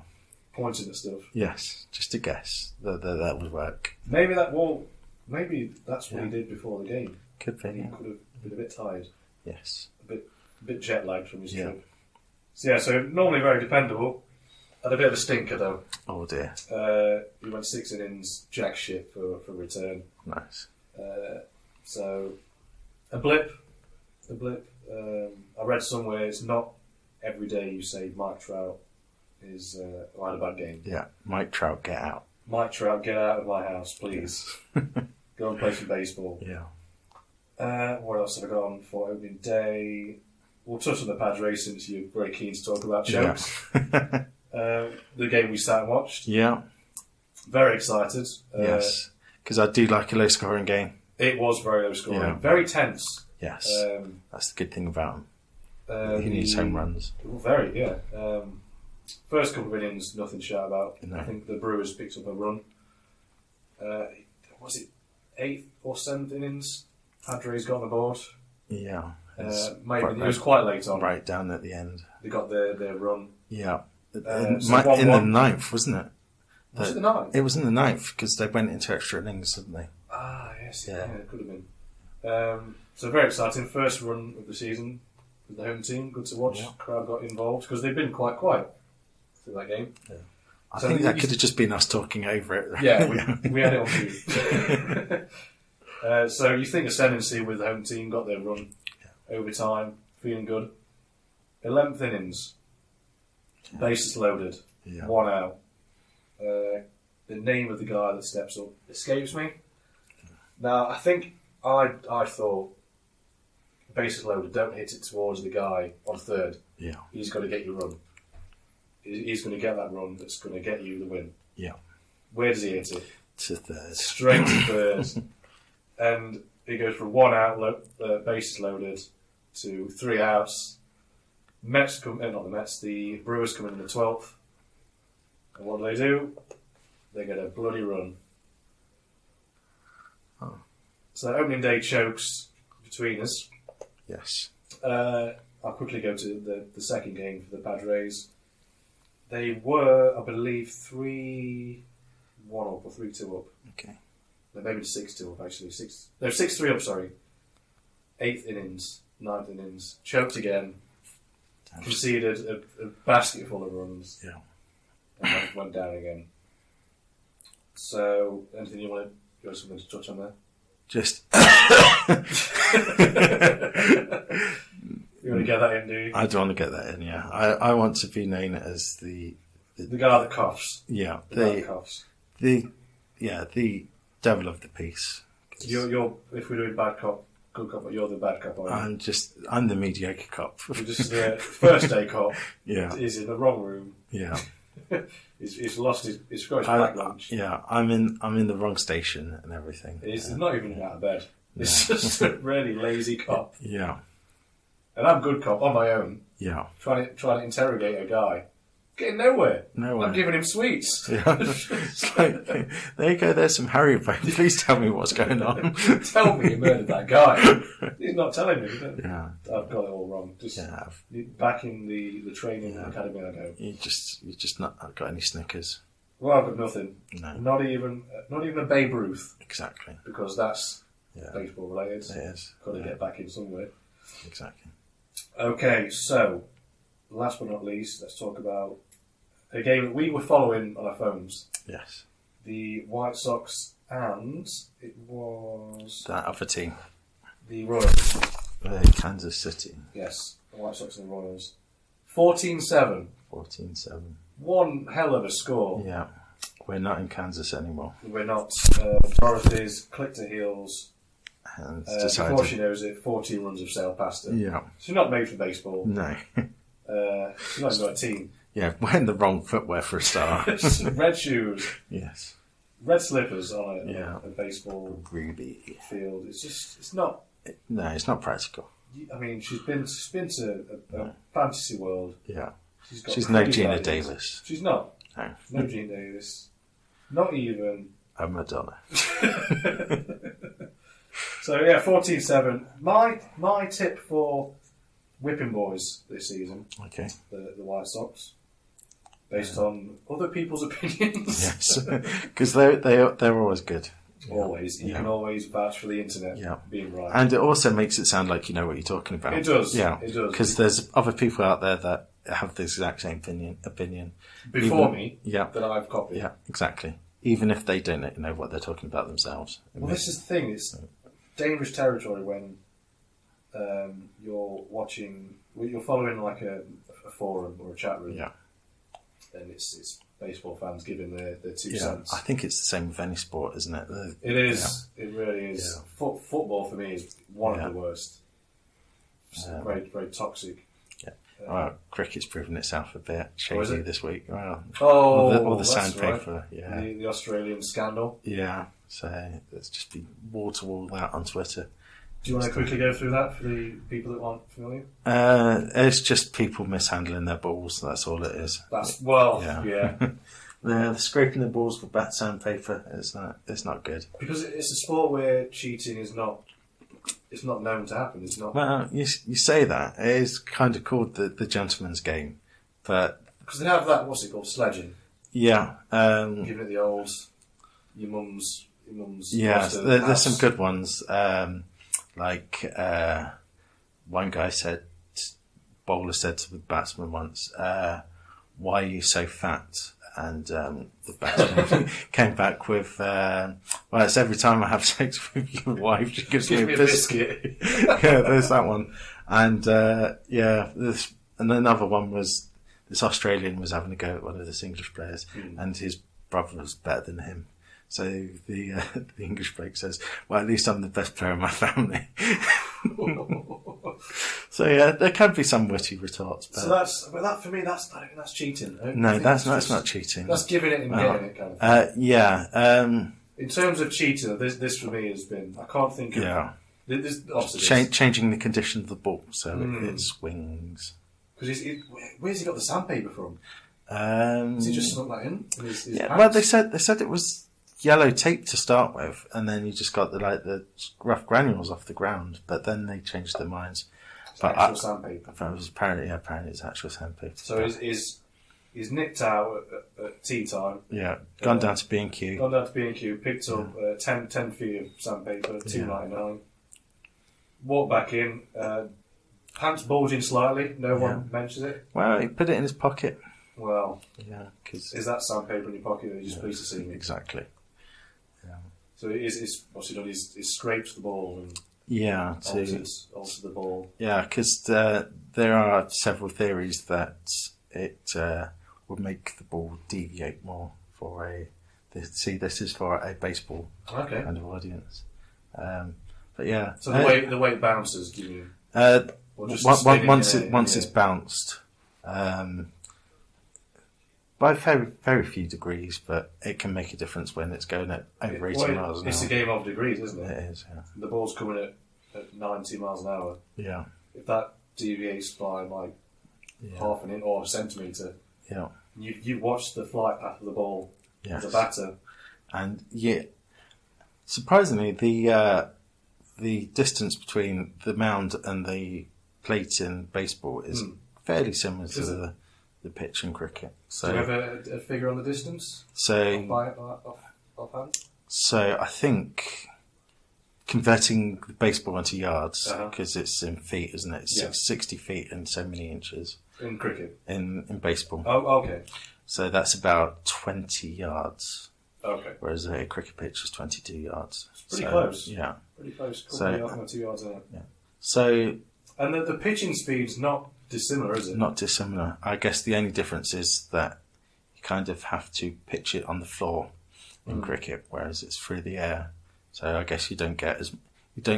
Pointing at stuff. Yes. Just a guess that would work. Maybe that's what he did before the game. Could be. He could have been a bit tired. Yes. A bit jet lagged from his trip. So normally very dependable. Had a bit of a stinker though. Oh dear. He went 6 innings, jack shit for return. Nice. So a blip. I read somewhere it's not every day you say Mike Trout is had a bad game. Yeah, Mike Trout, get out. Mike Trout, get out of my house, please. Go and play some baseball. Yeah. What else have I got on for opening day? We'll touch on the Padres since you're very keen to talk about jokes. Yeah. The game we sat and watched. Yeah. Very excited. Yes. Because I do like a low scoring game. It was very low scoring. Yeah. Very tense. Yes. That's the good thing about him. He needs home runs. Very, yeah. First couple of innings, nothing to shout about. No. I think the Brewers picked up a run. Was it 8th or 7th innings? Padres got on the board. Yeah. Maybe it was quite late on. Right down at the end. They got their run. Yeah. So in 1-1. the ninth, wasn't it? Was it the ninth? It was in the ninth because they went into extra innings, didn't they? Ah, yes. Yeah, it could have been. So very exciting. First run of the season with the home team. Good to watch. Yeah. Crowd got involved because they've been quite quiet through that game. Yeah. I think that could have just been us talking over it. Yeah, we had it on mute. So you think ascendancy with the home team, got their run, overtime, feeling good. 11th innings, bases loaded, 1 out. The name of the guy that steps up escapes me. Now, I think I thought, bases loaded, don't hit it towards the guy on third. Yeah. He's got to get your run. He's going to get that run that's going to get you the win. Yeah. Where does he hit it? To third. Straight to third. And he goes from 1 out, bases loaded, to 3 outs. Mets come, not the Mets, the Brewers come in the 12th. And what do? They get a bloody run. Oh. So opening day chokes between us. Yes. I'll quickly go to the second game for the Padres. They were, I believe, 3-1 up or 3-2 up. Okay. They maybe 6-2 up actually. 6-3 up. Sorry. 8th innings, 9th innings, choked again. Damn. Conceded a basket full of runs. Yeah. And then went down again. So, anything you want something to touch on there? Just. You want to get that in, do you? I don't want to get that in. Yeah, I want to be known as the guy that coughs. Yeah, the guy that coughs. The devil of the piece. You're if we're doing bad cop, good cop, but you're the bad cop. I'm the mediocre cop. You're just the first day cop. Yeah, is in the wrong room. Yeah. He's lost his got his packed lunch. Yeah, I'm in the wrong station and everything. He's not even out of bed. It's just a really lazy cop. Yeah. And I'm good cop on my own. Yeah. Trying to interrogate a guy. Getting nowhere. Nowhere. I'm giving him sweets. Yeah. It's like, there you go, there's some Haribo. Please tell me what's going on. Tell me you murdered that guy. He's not telling me. Yeah. I've got it all wrong. Just back in the training academy I go. You just not got any Snickers. Well, I've got nothing. No. Not even a Babe Ruth. Exactly. Because that's baseball related. It is. Got to get back in somewhere. Exactly. Okay, so last but not least, let's talk about a game that we were following on our phones. Yes. The White Sox and it was that other team. The Royals. Kansas City. Yes, the White Sox and the Royals. 14-7. 14-7. One hell of a score. Yeah. We're not in Kansas anymore. We're not. Dorothy's clicked her heels. And before she knows it, 14 runs have sailed past her. Yeah. She's not made for baseball. No. She's not even got a team. Yeah, wearing the wrong footwear for a start. Red shoes. Yes. Red slippers on a baseball Ruby field. It's not. No, it's not practical. I mean, she's been to a fantasy world. Yeah. She's no Gina Davis. She's not. No. No Gina Davis. Not even a Madonna. So yeah, 14-7. My tip for whipping boys this season. Okay. The White Sox, based on other people's opinions. Yes, because they're always good. Always, you can always vouch for the internet being right, and it also makes it sound like you know what you're talking about. It does. Yeah, it does. Because there's other people out there that have the exact same opinion before me. Yeah. That I've copied. Yeah, exactly. Even if they don't know what they're talking about themselves. Well, this is the thing. It's dangerous territory when you're following like a forum or a chat room. Yeah. And it's baseball fans giving their 2 cents. I think it's the same with any sport, isn't it? It is. Yeah. It really is. Yeah. Football for me is one of the worst. Very, very toxic. Yeah. Well, cricket's proven itself a bit shady this week. Well, all the sandpaper. Right. Yeah. The Australian scandal. Yeah. So let's just be wall to wall that on Twitter. Do you want to quickly go through that for the people that aren't familiar? It's just people mishandling their balls. That's all it is. Yeah. The scraping the balls with bat sandpaper it's not good. Because it's a sport where cheating is not known to happen. It's not. Well, you say that it is kind of called the gentleman's game, but because they have that. What's it called? Sledging. Yeah. Giving it the old your mum's. Yeah, there's some good ones. Like one guy said, bowler said to the batsman once, "Why are you so fat?" And the batsman came back with, "Well, it's every time I have sex with your wife, she gives me a biscuit." Yeah, there's that one. And and another one was this Australian was having a go at one of this English players, and his brother was better than him. So the English bloke says, "Well, at least I'm the best player in my family." So yeah, there can be some witty retorts. But so that for me, that's cheating. No, that's not cheating. That's giving it and getting it kind of thing. Yeah. In terms of cheating, this for me has been. I can't think of. Yeah. This changing the condition of the ball so it swings. Because where's he got the sandpaper from? Has he just snuck that in? His yeah. pants? Well, they said it was yellow tape to start with, and then you just got the rough granules off the ground. But then they changed their minds. But actual sandpaper. It was apparently it's actual sandpaper. So he's nipped out at tea time. Yeah, gone down to B&Q. Gone down to B&Q, picked up 10 feet of sandpaper, $2.99. Walked back in, pants bulging slightly. No one mentions it. Well, he put it in his pocket. Well, yeah, because is that sandpaper in your pocket or are you just pleased to see me? Exactly. Yeah. So it's what's he done? He's scraped the ball and altered the ball. Yeah, because there are several theories that it would make the ball deviate more for this is for a baseball kind of audience. But yeah. So the way it bounces, do you? Once it's bounced, by very few degrees, but it can make a difference when it's going at over 80 miles an hour. It's a game of degrees, isn't it? It is, yeah. The ball's coming at 90 miles an hour. Yeah. If that deviates by like half an inch or a centimetre, you watch the flight path of the ball as a batter. And surprisingly, the distance between the mound and the plate in baseball is fairly similar to the pitch in cricket. So, do you have a figure on the distance? Offhand? So I think converting the baseball into yards, because it's in feet, isn't it? It's 60 feet and so many inches. In cricket? In baseball. Oh, okay. So that's about 20 yards. Okay. Whereas a cricket pitch is 22 yards. It's pretty close. Yeah. Pretty close. Couple 2 yards out. Yeah. So. And the pitching speed's not dissimilar, is it? Not dissimilar. I guess the only difference is that you kind of have to pitch it on the floor in cricket, whereas it's through the air. So I guess you don't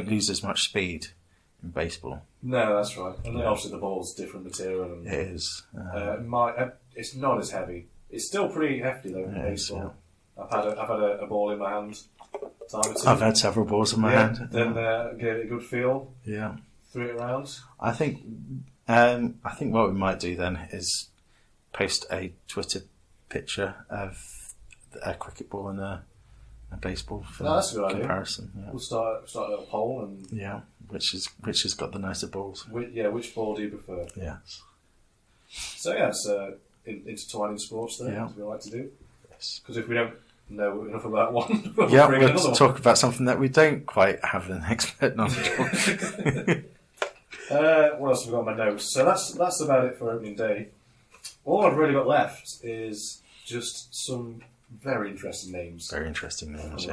lose as much speed in baseball. No, that's right. And then obviously the ball's different material. And, it is. It's not as heavy. It's still pretty hefty though in baseball. I've had a ball in my hand. I've had several balls in my hand. Then gave it a good feel. Yeah. Threw it around. I think what we might do then is post a Twitter picture of a cricket ball and a baseball for that's a good comparison. Idea. Yeah. We'll start a little poll and which has got the nicer balls. Which ball do you prefer? Yes. So it's intertwining sports there, as we like to do. Yes. Because if we don't know enough about one, we'll talk about something that we don't quite have an expert knowledge on. What else have we got on my notes? So that's about it for opening day. All I've really got left is just some very interesting names. Very interesting names,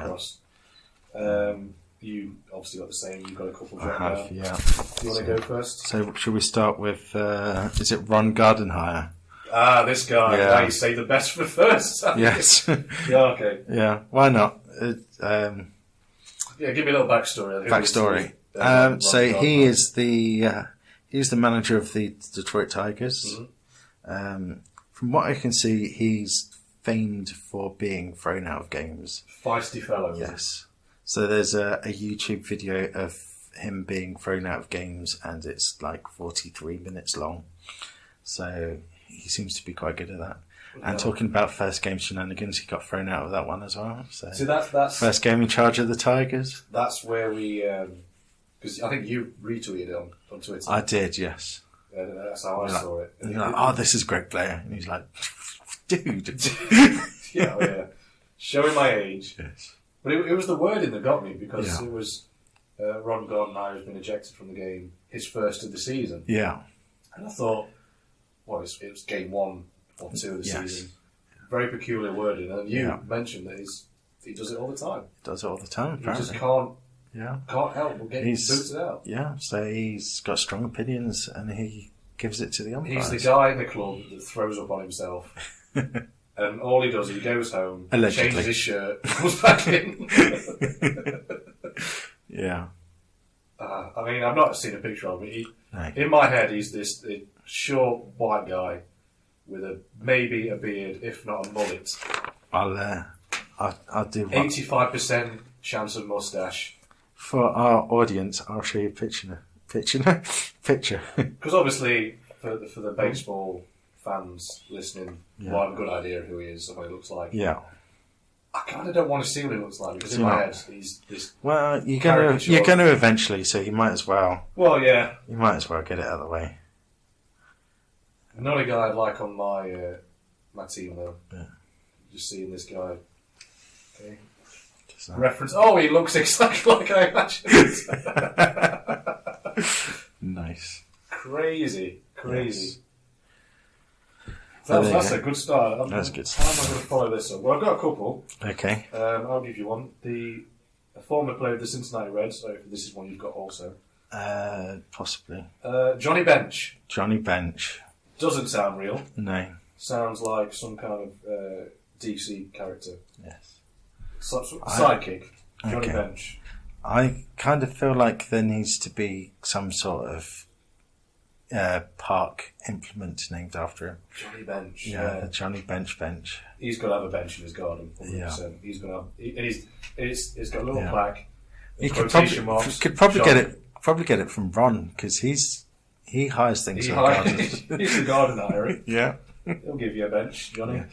you obviously got the same. You've got a couple. I have, Do you want to go first? So should we start with? Is it Ron Gardenhire? Ah, this guy. Yeah. Now you say the best for first. Yes. Yeah. Okay. Yeah. Why not? Give me a little backstory. So he's the manager of the Detroit Tigers. Mm-hmm. From what I can see, he's famed for being thrown out of games. Feisty fellow. Yes. So there's a YouTube video of him being thrown out of games, and it's like 43 minutes long. So he seems to be quite good at that. And talking about first game shenanigans, he got thrown out of that one as well. So that's first game in charge of the Tigers. That's where we, because I think you retweeted it on Twitter. I did, yes. That's how I saw it. And you're like, oh, this is Greg Blair. And he's like, dude. yeah. Showing my age. Yes. But it was the wording that got me, because it was Ron Gordon now has been ejected from the game, his first of the season. Yeah. And I thought, well, it was game 1 or 2 of the season. Very peculiar wording. And you mentioned that he does it all the time. He does it all the time, He apparently. just can't help but get booted out. Yeah, so he's got strong opinions and he gives it to the umpires. He's the guy in the club that throws up on himself. And all he does is he goes home, Allegedly. changes his shirt, comes back in. Yeah. I mean, I've not seen a picture of him. No. In my head, he's this short white guy with maybe a beard, if not a mullet. I'll do what? 85% chance of moustache. For our audience, I'll show you a picture. Because obviously, for the baseball fans listening, will have a good idea of who he is and what he looks like. Yeah. I kind of don't want to see what he looks like, because in my head, he's this. Well, you're going to eventually, so you might as well. Well, yeah. You might as well get it out of the way. Another guy I'd like on my team, though. Yeah. Just seeing this guy. Okay. Just Reference. Oh, he looks exactly like I imagined. Nice. Crazy. Yes. That's a good start. That's good. How am I going to follow this up? Well, I've got a couple. Okay. I'll give you one. A former player of the Cincinnati Reds. So this is one you've got also. Possibly. Johnny Bench. Johnny Bench. Doesn't sound real. No. Sounds like some kind of DC character. Yes. Sidekick. Johnny Okay. Bench. I kind of feel like there needs to be some sort of park implement named after him. Johnny Bench. Yeah, the Johnny Bench. He's got to have a bench in his garden. 100%. Yeah. He's going to have, and it's got a little plaque. You could quotation probably, marks. get it from Ron, because he hires things in gardens. He's the garden hire. Yeah. He'll give you a bench, Johnny.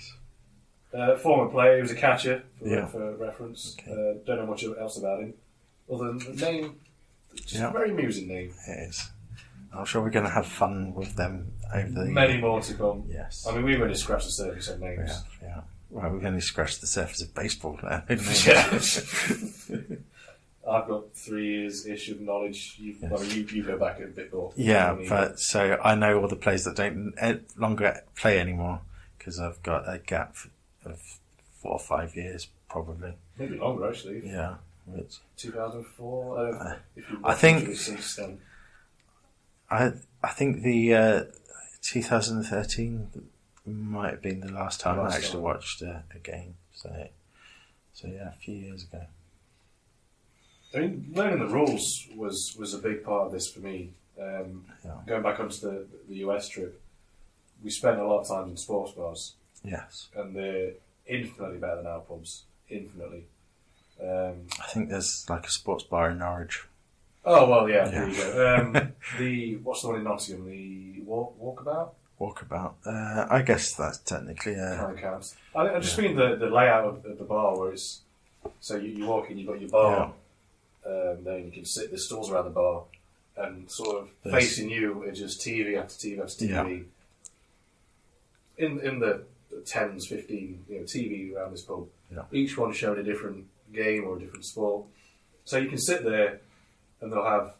Yes. Former player, he was a catcher, for Yeah. reference. Okay. Don't know much else about him. Other than the name, just a very amusing name. It is. I'm sure we're going to have fun with them over the... Many more to come. Yes. I mean, we've only scratched the surface on names. Yeah. Right, we've only scratched the surface of baseball there. I've got 3 years-ish of knowledge. You go back a bit more. Yeah, but so I know all the players that don't longer play anymore, because I've got a gap of 4 or 5 years, probably. Maybe longer, actually. Yeah. 2004. I think the 2013 might have been the last time I actually watched a game. So yeah, a few years ago. I mean, learning the rules was a big part of this for me. Going back onto the US trip, we spent a lot of time in sports bars. Yes. And they're infinitely better than our pubs. Infinitely. I think there's like a sports bar in Norwich. Oh, well, yeah. There you go. What's the one in Nottingham? The Walkabout? Walkabout. I guess that's technically Kind of counts. I just mean the layout of the bar, where it's... So you walk in, you've got your bar, then you can sit... There's stalls around the bar, and sort of facing you are just TV after TV after TV. Yeah. In the 10s, 15, TV around this pub. Yeah. Each one showing a different game or a different sport. So you can sit there, and they'll have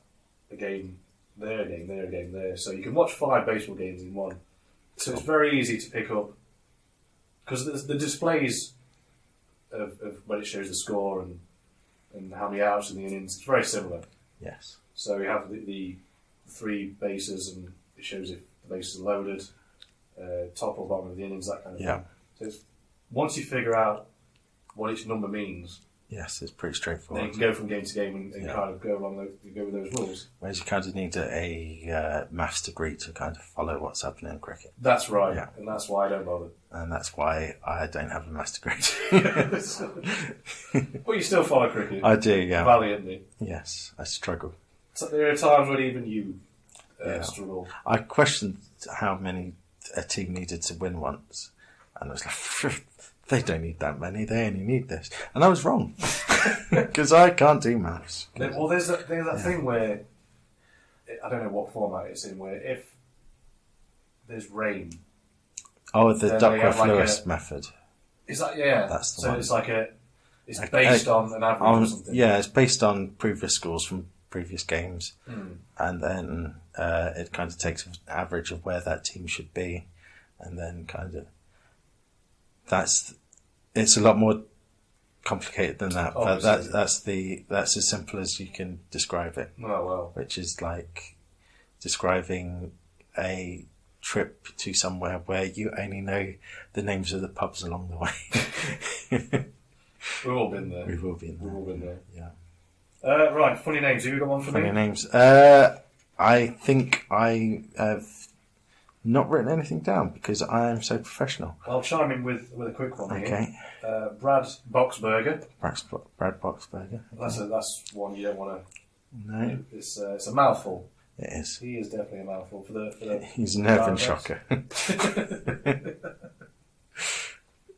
a game there, a game there, a game there. So you can watch 5 baseball games in one. So it's very easy to pick up, because the displays of when it shows the score and how many outs in the innings, it's very similar. Yes. So you have the 3 bases, and it shows if the bases are loaded, top or bottom of the innings, that kind of thing. So once you figure out what each number means, yes, it's pretty straightforward. then you can go from game to game and kind of go with those rules. Whereas you kind of need a maths degree to kind of follow what's happening in cricket. That's right, and that's why I don't bother. And that's why I don't have a maths degree. But you still follow cricket. I do, yeah. Valiantly. Yes, I struggle. So there are times when even you struggle. I questioned how many a team needed to win once, And I was like, they don't need that many, they only need this. And I was wrong. Because I can't do maths. Well, there's that thing where, I don't know what format it's in, where if there's rain... Oh, the then they have Duckworth-Lewis method. Is that, yeah. That's the so one. it's like it's based on an average or something. Yeah, it's based on previous scores from previous games. And then it kind of takes an average of where that team should be. And then kind of... It's a lot more complicated than that. Obviously. But that's as simple as you can describe it. Oh, well. Which is like describing a trip to somewhere where you only know the names of the pubs along the way. We've all been there. We've all been there. We've all been there. Yeah. Right, funny names. Have you got one for me? Funny names. I think I have not written anything down because I am so professional. I'll chime in with a quick one here. Okay. Brad Boxberger. Brad Boxberger. That's one you don't want to... No, It's a mouthful. it is. He is definitely a mouthful for the He's a nerve and Diamondbacks. shocker.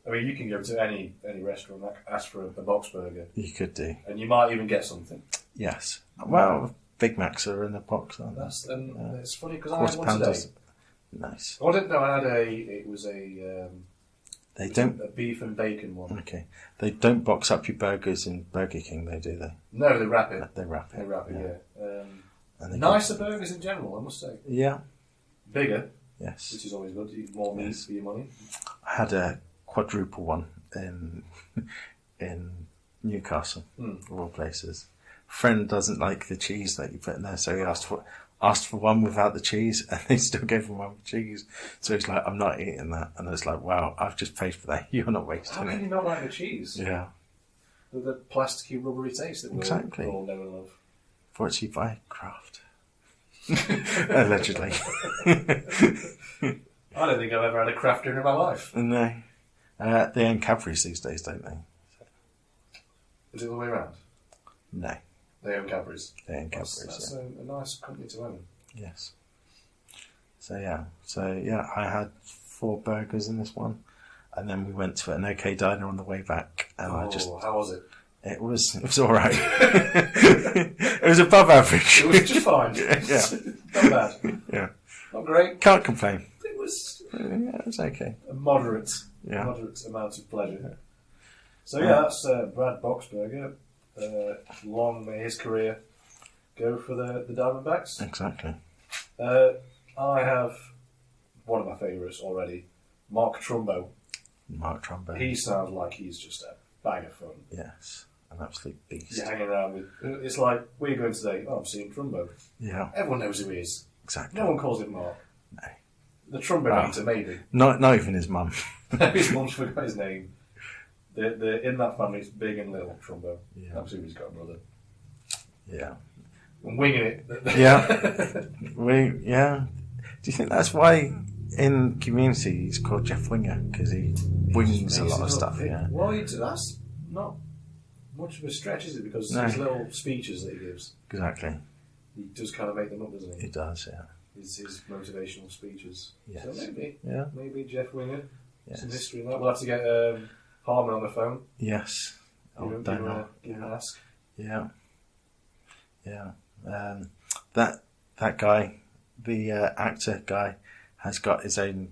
I mean, you can go to any restaurant and ask for a box burger, You could do. and you might even get something. Yes. Well, Big Macs are in a box, aren't they? It's funny because I had Quarter one today. pounders. Nice. I didn't know I had it was a beef and bacon one. Okay. They don't box up your burgers in Burger King, though, do they? No, they wrap it. They wrap it. They wrap it, yeah. And they Nicer burgers in general, I must say. Yeah. Bigger, Yes. which is always good. You get more meat for your money. I had a quadruple one in Newcastle, of all places. Friend doesn't like the cheese that you put in there, so he asked for one without the cheese, and they still gave him one with cheese. So he's like, I'm not eating that. And I was like, wow, I've just paid for that. You're not How wasting can it. you not like the cheese? Yeah. The plasticky, rubbery taste that we Exactly. all know and love. Fortunately, by Kraft. Allegedly. I don't think I've ever had a craft dinner in my life. No. They own Cadbury's these days, don't they? Is it the way around? No. They own Cadbury's. They own That's Cadbury's, a nice company to own. Yes. So yeah, I had 4 burgers in this one, and then we went to an OK Diner on the way back, and how was it? it was all right. It was above average. It was just fine. Yeah. Not bad. Yeah. Not great. Can't complain. It was Yeah, it was okay. a moderate amount of pleasure. So that's Brad Boxberger. Long may his career go for the Diamondbacks. Exactly. I have one of my favourites already, Mark Trumbo. Mark Trumbo. He sounds like he's just a bag of fun. Yes. An absolute beast. You're hanging around with... It's like, where are you going today? Oh, I'm seeing Trumbo. Yeah. Everyone knows who he is. Exactly. No one calls him Mark. No. The Trumbo meter, maybe. Not even his mum. His mum's forgot his name. In that family, it's big and little Trumbo. Yeah. I'm sure he's got a brother. Yeah. I'm winging it. Yeah. Do you think that's why in Community he's called Jeff Winger? Because he wings a lot of stuff, yeah. Well, that's not much of a stretch, is it? Because his little speeches that he gives, Exactly. he does kind of make them up, doesn't he? He does, yeah. His motivational speeches. Yes. So Yeah. maybe Jeff Winger. Yes. Some history in that. We'll have to get Harmon on the phone. Yes. Give him an ask. Yeah. Yeah. That guy, the actor guy, has got his own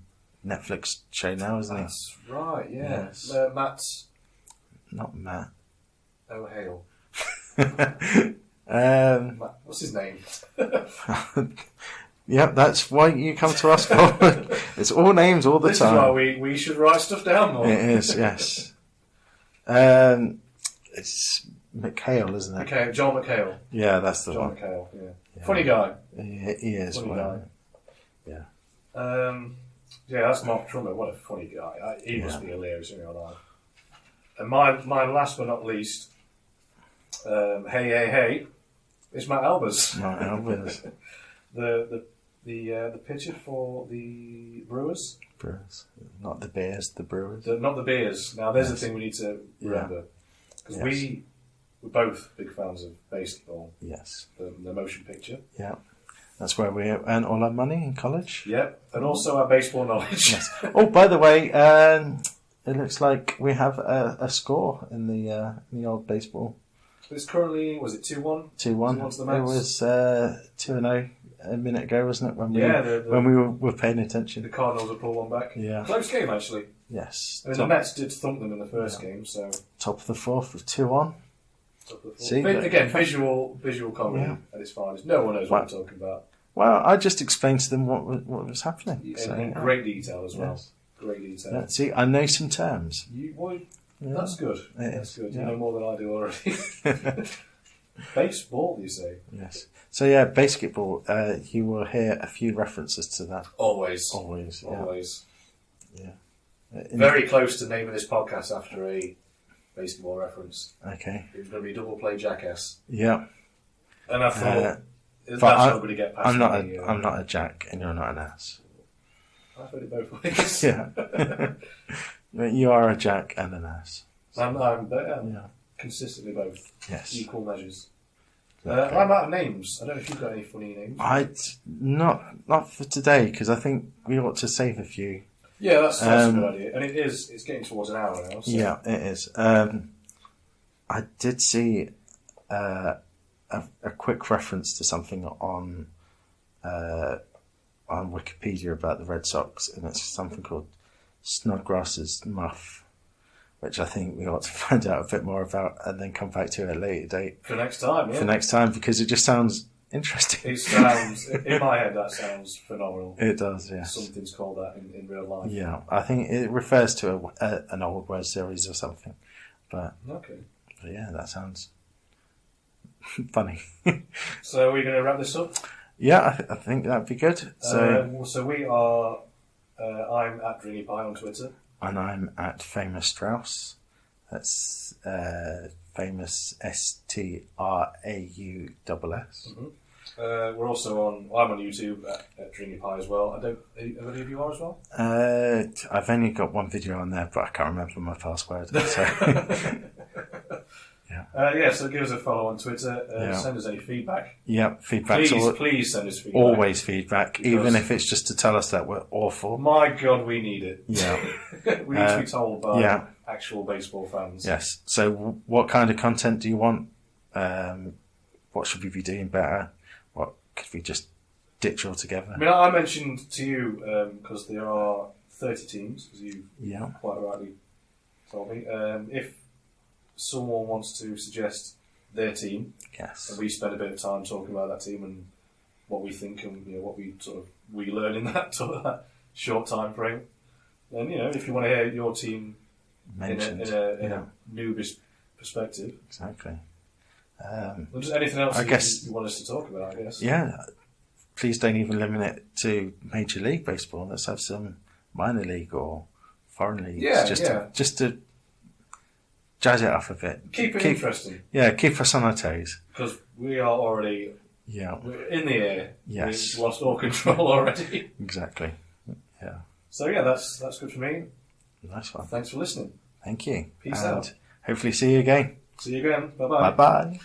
Netflix show now, hasn't he? That's right, yeah. Yes. Matt Not Matt. O'Hale. Matt, what's his name? Yeah, that's why you come to us for. It's all names all the This time. is why we should write stuff down more. It is, yes. It's McHale, isn't it? John McHale. Yeah, that's the John one. McHale, yeah. Yeah. Funny guy. He is. Funny Well, guy. yeah. Yeah, that's Mark Trumbo. What a funny guy. He must Yeah. be hilarious in real life. And my last but not least, hey, it's Matt Albers. Matt Albers. The pitcher for the Brewers. Brewers. Not the Bears, the Brewers. Not the Bears. Now, there's Yes. the thing we need to remember. Because Yes. we're both big fans of baseball, Yes. the motion picture. Yeah. That's where we earn all our money in college. Yep, and also our baseball knowledge. Yes. Oh, by the way, it looks like we have a score in the old baseball. It's currently, was it 2-1? 2-1. To the Mets? It was 2-0 a minute ago, wasn't it? When we Yeah, when we were paying attention. The Cardinals have pulled one back. Yeah. Close game, actually. Yes. I mean, the Mets did thump them in the first game, so... Top of the fourth with 2-1. See, Again, visual comedy at its finest. No one knows what I'm talking about. Well, I just explained to them what was happening. In great detail as well. Yes. Great detail. Yeah, see, I know some terms. That's good. That's good. Yeah. You know more than I do already. Baseball, you say? Yes. So yeah, basketball. You will hear a few references to that. Always. Yeah. Very close to naming this podcast after a baseball reference. Okay. It was going to be Double Play Jackass. Yeah. And I thought that's but not going to get past I'm not me. I'm not a jack, and you're not an ass. I've heard it both ways. Yeah. You are a jack and an ass. I'm consistently both. Yes. Equal measures. Okay. I'm out of names. I don't know if you've got any funny names. Not for today, because I think we ought to save a few. Yeah, that's a good idea. And it's getting towards an hour now. So. Yeah, it is. I did see a quick reference to something on Wikipedia about the Red Sox, and it's something called Snodgrass's Muff, which I think we ought to find out a bit more about and then come back to at a later date. For next time, yeah. For next time, because it just sounds interesting. It sounds, in my head, that sounds phenomenal. It does, yes. Something's called that in real life. Yeah, I think it refers to an old word series or something. But yeah, that sounds funny. So are we going to wrap this up? Yeah, I think that'd be good. So we are. I'm at Dringy Pie on Twitter. And I'm at Famous Strauss. That's famous STRAUSS. Mm-hmm. We're also I'm on YouTube at Dringy Pie as well. Have any of you are as well? I've only got one video on there, but I can't remember my password. So. So give us a follow on Twitter. Send us any feedback. Yeah, feedback. Please send us feedback. Always feedback, even if it's just to tell us that we're awful. My God, we need it. Yeah. We need to be told by actual baseball fans. Yes. So what kind of content do you want? What should we be doing better? What could we just ditch altogether? I mean, I mentioned to you, because there are 30 teams, as you quite rightly told me. If someone wants to suggest their team, and we spend a bit of time talking about that team and what we think and what we learn in that short time frame, then if you want to hear your team mentioned in a noobish perspective, exactly. Just anything else you want us to talk about, I guess. Yeah, please don't even limit it to Major League Baseball. Let's have some minor league or foreign leagues, just to jazz it up a bit. Keep it interesting. Yeah, keep us on our toes. Because we are already we're in the air. Yes. We've lost all control already. Exactly. Yeah. So that's good for me. Nice one. Thanks for listening. Thank you. Peace out. Hopefully see you again. See you again. Bye-bye. Bye-bye.